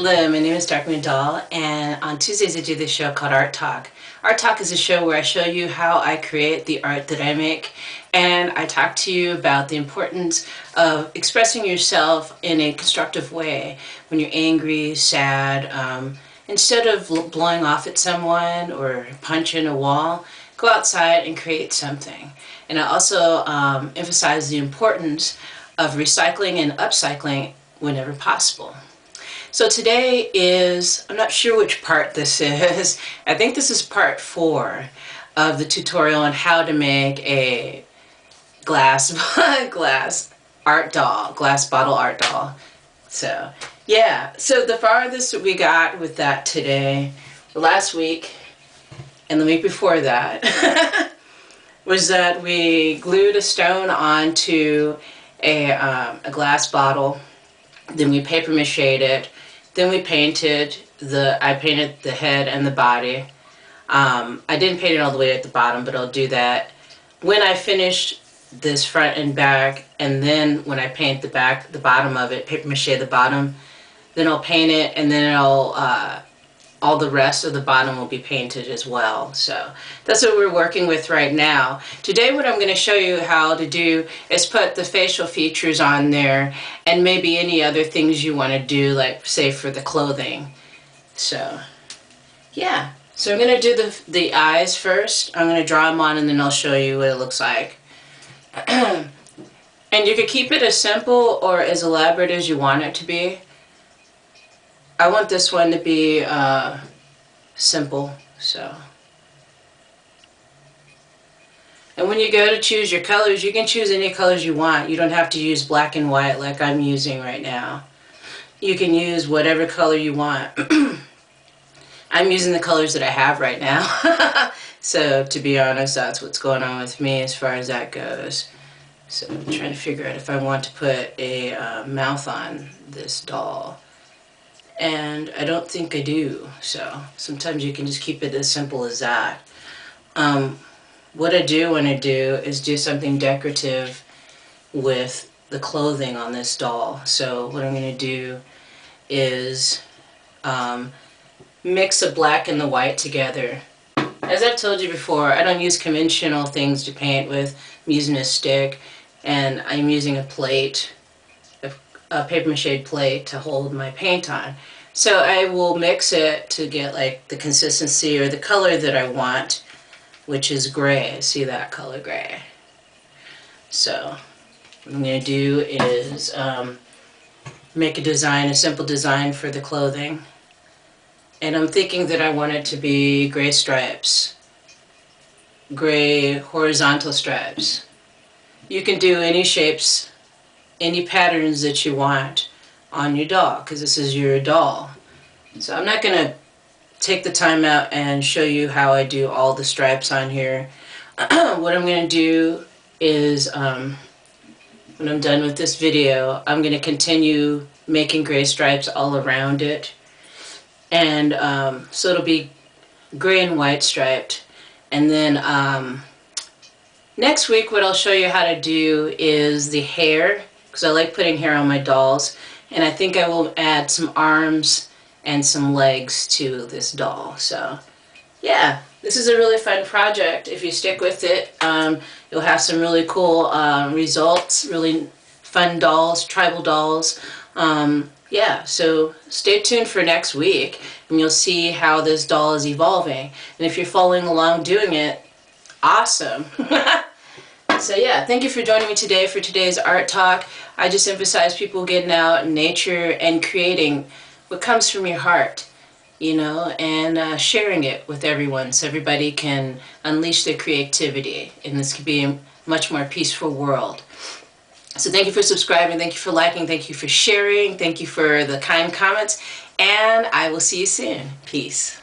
Hello, my name is Darkmoon Doll, and on Tuesdays I do this show called Art Talk. Art Talk is a show where I show you how I create the art that I make, and I talk to you about the importance of expressing yourself in a constructive way when you're angry, sad. Instead of blowing off at someone or punching a wall, go outside and create something. And I also emphasize the importance of recycling and upcycling whenever possible. So today is, I'm not sure which part this is. I think this is part 4 of the tutorial on how to make a glass art doll, glass bottle art doll. So yeah, so the farthest we got with that today, last week and the week before that, was that we glued a stone onto a glass bottle. Then we paper mache'd it. Then we painted I painted the head and the body. I didn't paint it all the way at the bottom, but I'll do that when I finish this front and back. And then when I paint the bottom of it, paper mache the bottom, then I'll paint it, and then all the rest of the bottom will be painted as well. So that's what we're working with right now. Today what I'm going to show you how to do is put the facial features on there and maybe any other things you want to do, like say for the clothing. So yeah, so I'm going to do the eyes first. I'm going to draw them on and then I'll show you what it looks like. And you can keep it as simple or as elaborate as you want it to be. I want this one to be simple, so. And when you go to choose your colors, you can choose any colors you want. You don't have to use black and white like I'm using right now. You can use whatever color you want. I'm using the colors that I have right now. So to be honest, that's what's going on with me as far as that goes. So I'm trying to figure out if I want to put a mouth on this doll. And I don't think I do, so sometimes you can just keep it as simple as that. What I do want to do is do something decorative with the clothing on this doll. So what I'm going to do is mix the black and the white together. As I've told you before, I don't use conventional things to paint with. I'm using a stick, and I'm using a plate, a paper mache plate to hold my paint on. So I will mix it to get like the consistency or the color that I want, which is gray. See that color gray? So what I'm going to do is make a design, a simple design for the clothing. And I'm thinking that I want it to be gray stripes, gray horizontal stripes. You can do any shapes, any patterns that you want on your doll, because this is your doll. So I'm not going to take the time out and show you how I do all the stripes on here. What I'm going to do is, when I'm done with this video, I'm going to continue making gray stripes all around it. And so it'll be gray and white striped. And then next week what I'll show you how to do is the hair, because I like putting hair on my dolls. And I think I will add some arms and some legs to this doll. So yeah, this is a really fun project. If you stick with it, you'll have some really cool results, really fun dolls, tribal dolls. Yeah, so stay tuned for next week and you'll see how this doll is evolving. And if you're following along doing it, awesome. So yeah, thank you for joining me today for today's Art Talk. I just emphasize people getting out in nature and creating what comes from your heart, you know, and sharing it with everyone so everybody can unleash their creativity, and this could be a much more peaceful world. So thank you for subscribing, thank you for liking, thank you for sharing, thank you for the kind comments, and I will see you soon. Peace.